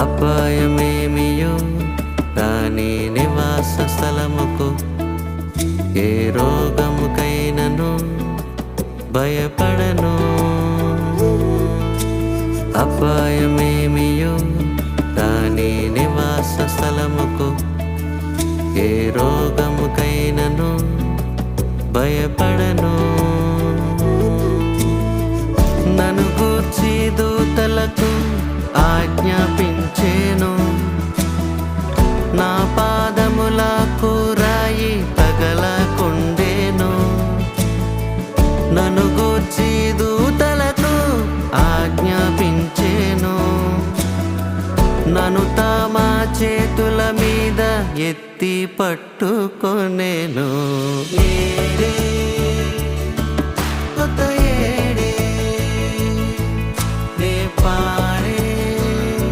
అపాయమేమియో రాని నివాస స్థలముకు ఏ రోగముకైనను భయపడను. అపాయమేమియో రాని నివాస స్థలముకు ఏ రోగముకైనను భయపడను. నన్ను గూర్చి దూతలకు ఆజ్ఞాపించేను, నా పాదములకు రాయి తగలకుండేను. నన్ను గూర్చి దూతలకు ఆజ్ఞాపించేను, నన్ను తమ చేతుల మీద ఎత్తి పట్టుకొనేను.